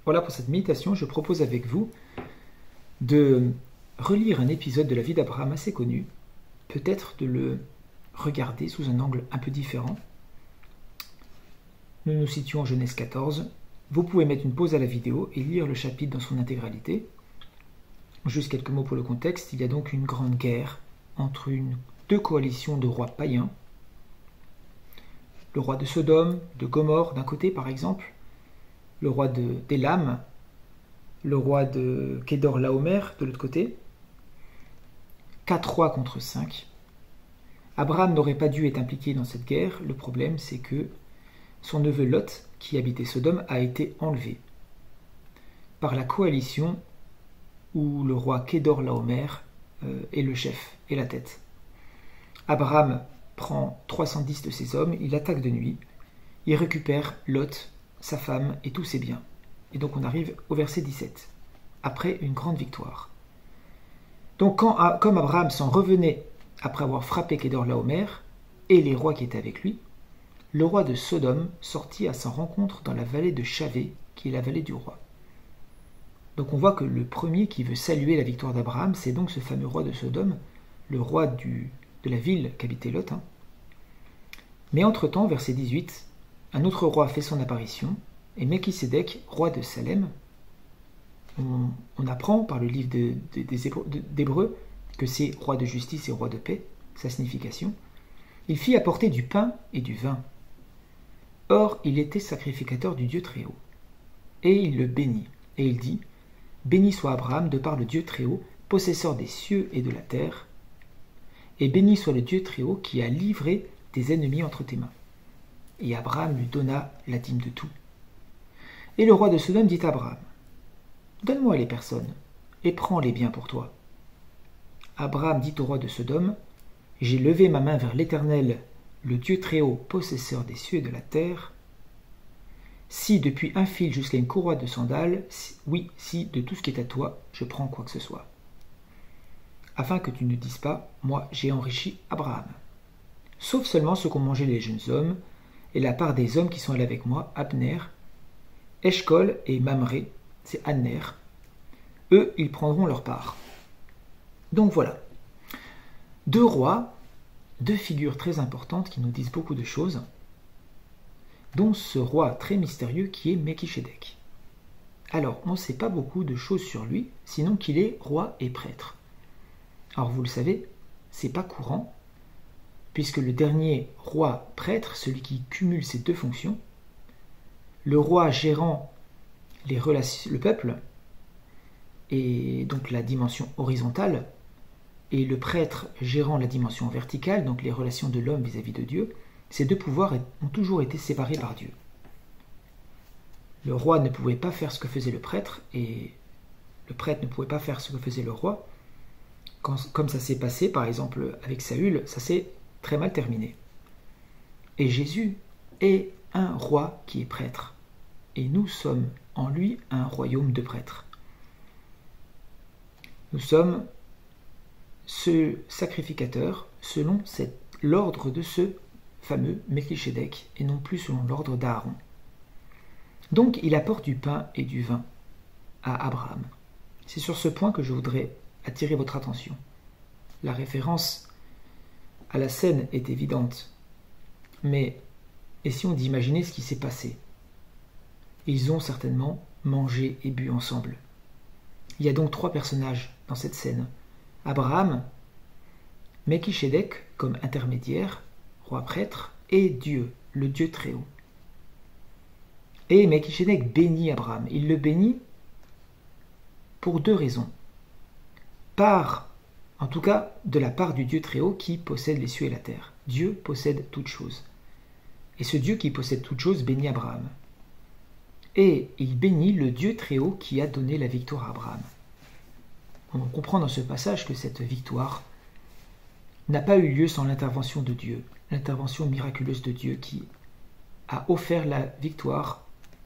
Voilà, pour cette méditation, je propose avec vous de relire un épisode de la vie d'Abraham assez connu, peut-être de le regarder sous un angle un peu différent. Nous nous situons en Genèse 14. Vous pouvez mettre une pause à la vidéo et lire le chapitre dans son intégralité. Juste quelques mots pour le contexte. Il y a donc une grande guerre entre deux coalitions de rois païens. Le roi de Sodome, de Gomorrhe d'un côté par exemple, le roi d'Élam, le roi de Kédor-Laomer de l'autre côté. 4 rois contre 5. Abraham n'aurait pas dû être impliqué dans cette guerre. Le problème, c'est que son neveu Lot, qui habitait Sodome, a été enlevé par la coalition où le roi Kédor-Laomer est le chef et la tête. Abraham prend 310 de ses hommes, il attaque de nuit, il récupère Lot, sa femme et tous ses biens. Et donc on arrive au verset 17, après une grande victoire. Donc comme Abraham s'en revenait après avoir frappé Kédor-Laomer et les rois qui étaient avec lui, le roi de Sodome sortit à sa rencontre dans la vallée de Chavé, qui est la vallée du roi. Donc on voit que le premier qui veut saluer la victoire d'Abraham, c'est donc ce fameux roi de Sodome, le roi de la ville qu'habitait Lot. Mais entre-temps, verset 18, un autre roi fait son apparition, et Melchisédek, roi de Salem, on apprend par le livre d'Hébreux que c'est roi de justice et roi de paix, sa signification. Il fit apporter du pain et du vin. Or, il était sacrificateur du Dieu Très-Haut. Et il le bénit, et il dit, « Béni soit Abraham de par le Dieu Très-Haut, possesseur des cieux et de la terre, et béni soit le Dieu Très-Haut qui a livré tes ennemis entre tes mains. » Et Abraham lui donna la dîme de tout. Et le roi de Sodome dit à Abraham, « Donne-moi les personnes, et prends les biens pour toi. » Abraham dit au roi de Sodome, « J'ai levé ma main vers l'Éternel, le Dieu Très-Haut, possesseur des cieux et de la terre. Si depuis un fil jusqu'à une courroie de sandales, si de tout ce qui est à toi, je prends quoi que ce soit. Afin que tu ne dises pas, moi j'ai enrichi Abraham. Sauf seulement ce qu'ont mangé les jeunes hommes, et la part des hommes qui sont allés avec moi, Abner, Eshcol et Mamré, c'est Anner. Eux, ils prendront leur part. » Donc voilà. Deux rois, deux figures très importantes qui nous disent beaucoup de choses, dont ce roi très mystérieux qui est Melchisédek. Alors, on ne sait pas beaucoup de choses sur lui, sinon qu'il est roi et prêtre. Alors vous le savez, c'est pas courant, puisque le dernier roi prêtre, celui qui cumule ces deux fonctions, le roi gérant le peuple, et donc la dimension horizontale, et le prêtre gérant la dimension verticale, donc les relations de l'homme vis-à-vis de Dieu, ces deux pouvoirs ont toujours été séparés par Dieu. Le roi ne pouvait pas faire ce que faisait le prêtre, et le prêtre ne pouvait pas faire ce que faisait le roi. Comme ça s'est passé, par exemple, avec Saül, ça s'est très mal terminé. Et Jésus est un roi qui est prêtre, et nous sommes en lui un royaume de prêtres. Nous sommes ce sacrificateur selon l'ordre de ce fameux Melchisédek, et non plus selon l'ordre d'Aaron. Donc il apporte du pain et du vin à Abraham. C'est sur ce point que je voudrais attirer votre attention. La référence à la scène est évidente, mais essayons d'imaginer ce qui s'est passé. Ils ont certainement mangé et bu ensemble. Il y a donc 3 personnages dans cette scène. Abraham, Melchisédek comme intermédiaire, roi prêtre, et Dieu, le Dieu Très-Haut. Et Melchisédek bénit Abraham. Il le bénit pour 2 raisons. En tout cas, de la part du Dieu Très-Haut qui possède les cieux et la terre. Dieu possède toutes choses. Et ce Dieu qui possède toutes choses bénit Abraham. Et il bénit le Dieu Très-Haut qui a donné la victoire à Abraham. On comprend dans ce passage que cette victoire n'a pas eu lieu sans l'intervention de Dieu, l'intervention miraculeuse de Dieu qui a offert la victoire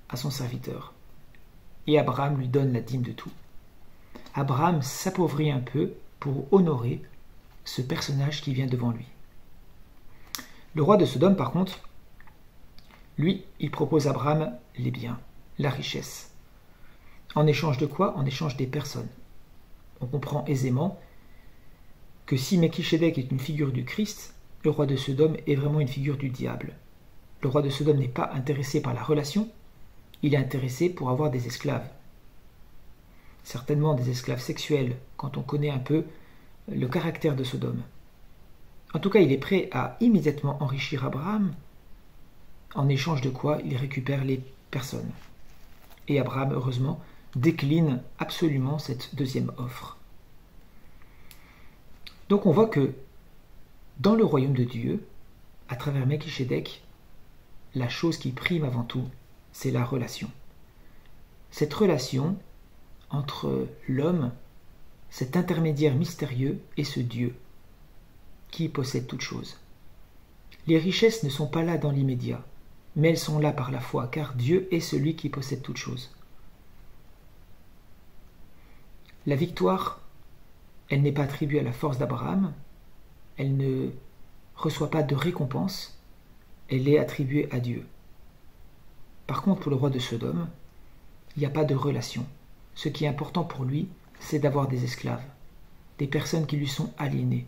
à son serviteur. Et Abraham lui donne la dîme de tout. Abraham s'appauvrit un peu pour honorer ce personnage qui vient devant lui. Le roi de Sodome, par contre, lui, il propose à Abraham les biens, la richesse. En échange de quoi? En échange des personnes. On comprend aisément que si Melchisédek est une figure du Christ, le roi de Sodome est vraiment une figure du diable. Le roi de Sodome n'est pas intéressé par la relation, il est intéressé pour avoir des esclaves. Certainement des esclaves sexuels, quand on connaît un peu le caractère de Sodome. En tout cas, il est prêt à immédiatement enrichir Abraham, en échange de quoi il récupère les personnes. Et Abraham, heureusement, décline absolument cette deuxième offre. Donc on voit que dans le royaume de Dieu, à travers Melchisédek, la chose qui prime avant tout, c'est la relation. Cette relation entre l'homme, cet intermédiaire mystérieux, et ce Dieu qui possède toute chose. Les richesses ne sont pas là dans l'immédiat, mais elles sont là par la foi, car Dieu est celui qui possède toute chose. La victoire, elle n'est pas attribuée à la force d'Abraham, elle ne reçoit pas de récompense, elle est attribuée à Dieu. Par contre, pour le roi de Sodome, il n'y a pas de relation. Ce qui est important pour lui, c'est d'avoir des esclaves, des personnes qui lui sont aliénées.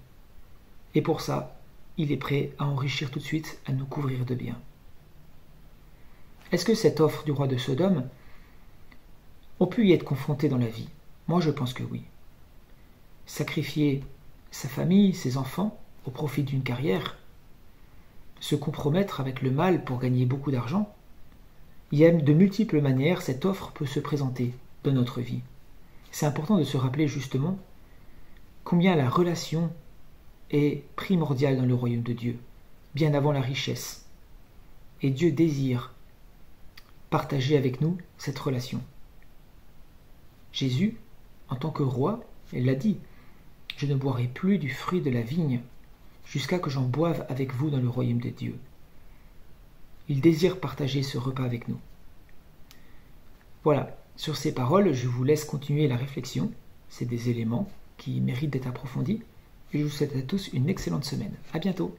Et pour ça, il est prêt à enrichir tout de suite, à nous couvrir de biens. Est-ce que cette offre du roi de Sodome, on peut y être confronté dans la vie? Moi, je pense que oui. Sacrifier sa famille, ses enfants, au profit d'une carrière, se compromettre avec le mal pour gagner beaucoup d'argent, il y a de multiples manières cette offre peut se présenter dans notre vie. C'est important de se rappeler justement combien la relation est primordiale dans le royaume de Dieu, bien avant la richesse. Et Dieu désire partager avec nous cette relation. Jésus, en tant que roi, il l'a dit, « Je ne boirai plus du fruit de la vigne jusqu'à que j'en boive avec vous dans le royaume de Dieu. » Il désire partager ce repas avec nous. Voilà, sur ces paroles, je vous laisse continuer la réflexion. C'est des éléments qui méritent d'être approfondis. Et je vous souhaite à tous une excellente semaine. À bientôt.